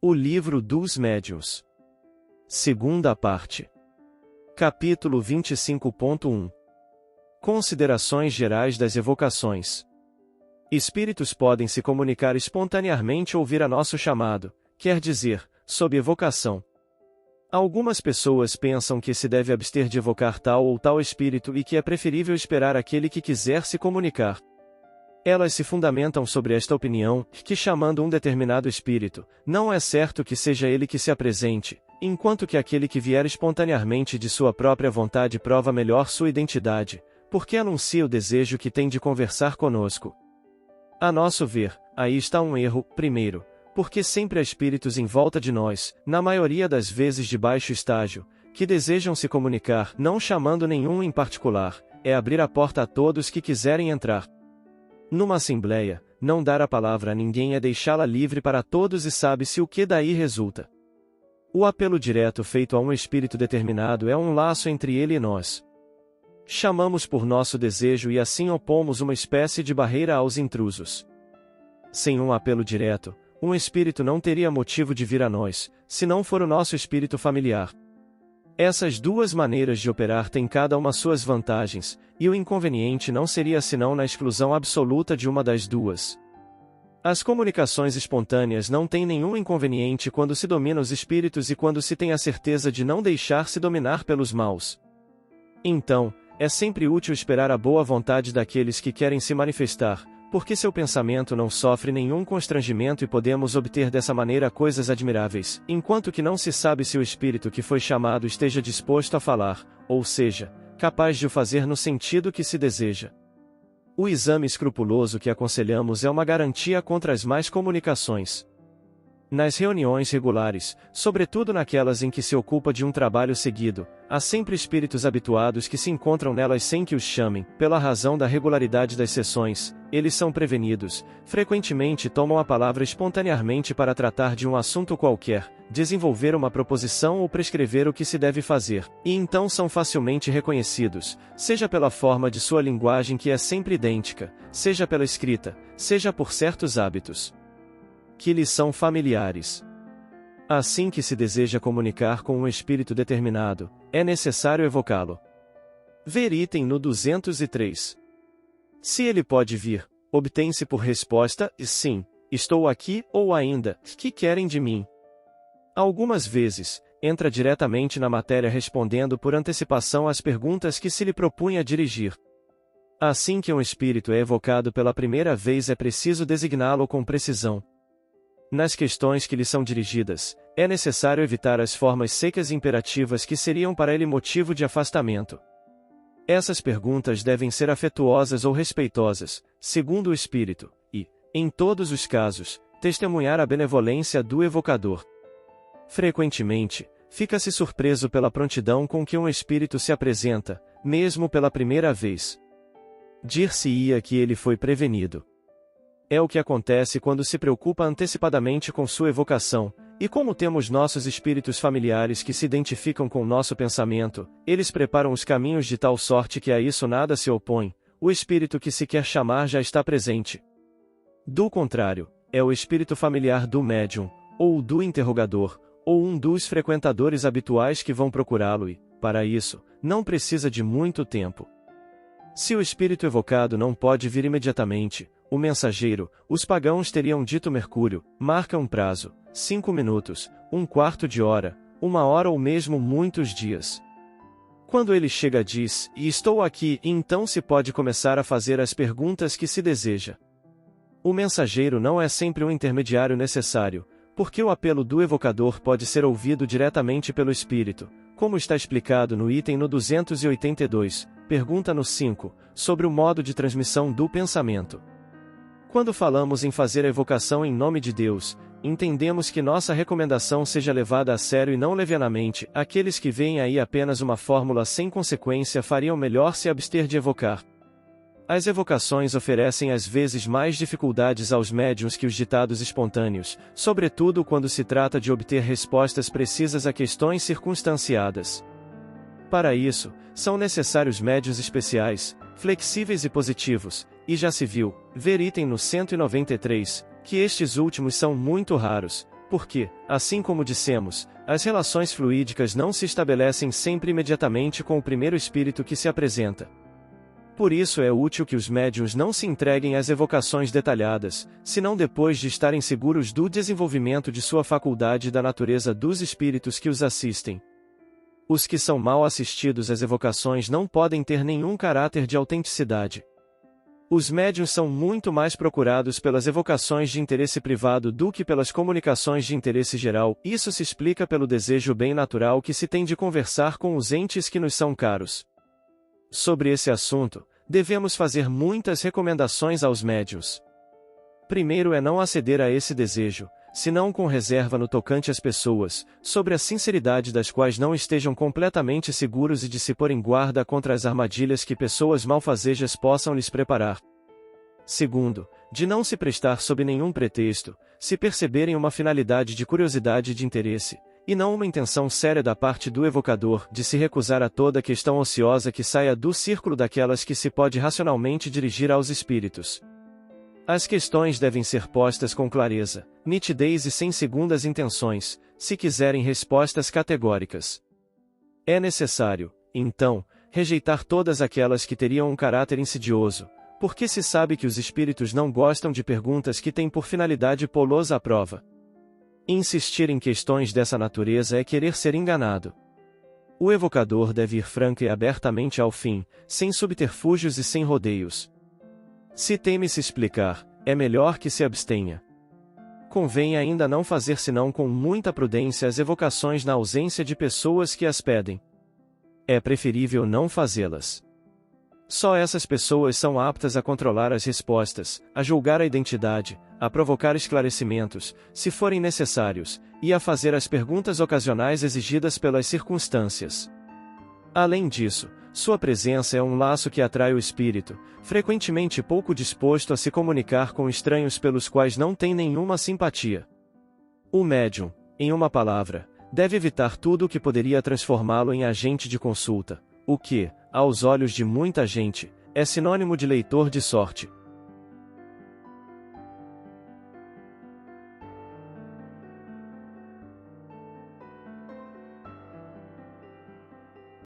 O Livro dos Médiuns. Segunda parte. Capítulo 25.1. Considerações gerais das evocações. Espíritos podem se comunicar espontaneamente ou vir a nosso chamado, quer dizer, sob evocação. Algumas pessoas pensam que se deve abster de evocar tal ou tal espírito e que é preferível esperar aquele que quiser se comunicar. Elas se fundamentam sobre esta opinião, que chamando um determinado espírito, não é certo que seja ele que se apresente, enquanto que aquele que vier espontaneamente de sua própria vontade prova melhor sua identidade, porque anuncia o desejo que tem de conversar conosco. A nosso ver, aí está um erro, primeiro, porque sempre há espíritos em volta de nós, na maioria das vezes de baixo estágio, que desejam se comunicar, não chamando nenhum em particular, é abrir a porta a todos que quiserem entrar. Numa assembleia, não dar a palavra a ninguém é deixá-la livre para todos e sabe-se o que daí resulta. O apelo direto feito a um espírito determinado é um laço entre ele e nós. Chamamos por nosso desejo e assim opomos uma espécie de barreira aos intrusos. Sem um apelo direto, um espírito não teria motivo de vir a nós, se não for o nosso espírito familiar. Essas duas maneiras de operar têm cada uma suas vantagens, e o inconveniente não seria senão na exclusão absoluta de uma das duas. As comunicações espontâneas não têm nenhum inconveniente quando se domina os espíritos e quando se tem a certeza de não deixar-se dominar pelos maus. Então, é sempre útil esperar a boa vontade daqueles que querem se manifestar, porque seu pensamento não sofre nenhum constrangimento e podemos obter dessa maneira coisas admiráveis, enquanto que não se sabe se o espírito que foi chamado esteja disposto a falar, ou seja, capaz de o fazer no sentido que se deseja. O exame escrupuloso que aconselhamos é uma garantia contra as más comunicações. Nas reuniões regulares, sobretudo naquelas em que se ocupa de um trabalho seguido, há sempre espíritos habituados que se encontram nelas sem que os chamem, pela razão da regularidade das sessões, eles são prevenidos, frequentemente tomam a palavra espontaneamente para tratar de um assunto qualquer, desenvolver uma proposição ou prescrever o que se deve fazer, e então são facilmente reconhecidos, seja pela forma de sua linguagem que é sempre idêntica, seja pela escrita, seja por certos hábitos que lhes são familiares. Assim que se deseja comunicar com um espírito determinado, é necessário evocá-lo. Ver item no 203. Se ele pode vir, obtém-se por resposta, sim, estou aqui, ou ainda, que querem de mim? Algumas vezes, entra diretamente na matéria respondendo por antecipação às perguntas que se lhe propunha dirigir. Assim que um espírito é evocado pela primeira vez é preciso designá-lo com precisão. Nas questões que lhe são dirigidas, é necessário evitar as formas secas e imperativas que seriam para ele motivo de afastamento. Essas perguntas devem ser afetuosas ou respeitosas, segundo o espírito, e, em todos os casos, testemunhar a benevolência do evocador. Frequentemente, fica-se surpreso pela prontidão com que um espírito se apresenta, mesmo pela primeira vez. Dir-se-ia que ele foi prevenido. É o que acontece quando se preocupa antecipadamente com sua evocação, e como temos nossos espíritos familiares que se identificam com nosso pensamento, eles preparam os caminhos de tal sorte que a isso nada se opõe, o espírito que se quer chamar já está presente. Do contrário, é o espírito familiar do médium, ou do interrogador, ou um dos frequentadores habituais que vão procurá-lo e, para isso, não precisa de muito tempo. Se o espírito evocado não pode vir imediatamente, o mensageiro, os pagãos teriam dito Mercúrio, marca um prazo, 5 minutos, um quarto de hora, 1 hora ou mesmo muitos dias. Quando ele chega diz, e estou aqui, e então se pode começar a fazer as perguntas que se deseja. O mensageiro não é sempre um intermediário necessário, porque o apelo do evocador pode ser ouvido diretamente pelo espírito, como está explicado no item no 282, pergunta no 5, sobre o modo de transmissão do pensamento. Quando falamos em fazer a evocação em nome de Deus, entendemos que nossa recomendação seja levada a sério e não levianamente. Aqueles que veem aí apenas uma fórmula sem consequência fariam melhor se abster de evocar. As evocações oferecem às vezes mais dificuldades aos médiuns que os ditados espontâneos, sobretudo quando se trata de obter respostas precisas a questões circunstanciadas. Para isso, são necessários médiuns especiais, flexíveis e positivos, e já se viu, ver item no 193, que estes últimos são muito raros, porque, assim como dissemos, as relações fluídicas não se estabelecem sempre imediatamente com o primeiro espírito que se apresenta. Por isso é útil que os médiuns não se entreguem às evocações detalhadas, senão depois de estarem seguros do desenvolvimento de sua faculdade e da natureza dos espíritos que os assistem. Os que são mal assistidos às evocações não podem ter nenhum caráter de autenticidade. Os médiuns são muito mais procurados pelas evocações de interesse privado do que pelas comunicações de interesse geral. Isso se explica pelo desejo bem natural que se tem de conversar com os entes que nos são caros. Sobre esse assunto, devemos fazer muitas recomendações aos médiuns. Primeiro é não aceder a esse desejo, senão com reserva no tocante às pessoas, sobre a sinceridade das quais não estejam completamente seguros e de se pôr em guarda contra as armadilhas que pessoas malfazejas possam lhes preparar. Segundo, de não se prestar sob nenhum pretexto, se perceberem uma finalidade de curiosidade e de interesse, e não uma intenção séria da parte do evocador, de se recusar a toda questão ociosa que saia do círculo daquelas que se pode racionalmente dirigir aos espíritos. As questões devem ser postas com clareza, nitidez e sem segundas intenções, se quiserem respostas categóricas. É necessário, então, rejeitar todas aquelas que teriam um caráter insidioso, porque se sabe que os espíritos não gostam de perguntas que têm por finalidade pô-los à prova. Insistir em questões dessa natureza é querer ser enganado. O evocador deve ir franca e abertamente ao fim, sem subterfúgios e sem rodeios. Se teme se explicar, é melhor que se abstenha. Convém ainda não fazer senão com muita prudência as evocações na ausência de pessoas que as pedem. É preferível não fazê-las. Só essas pessoas são aptas a controlar as respostas, a julgar a identidade, a provocar esclarecimentos, se forem necessários, e a fazer as perguntas ocasionais exigidas pelas circunstâncias. Além disso, sua presença é um laço que atrai o espírito, frequentemente pouco disposto a se comunicar com estranhos pelos quais não tem nenhuma simpatia. O médium, em uma palavra, deve evitar tudo o que poderia transformá-lo em agente de consulta, o que, aos olhos de muita gente, é sinônimo de leitor de sorte.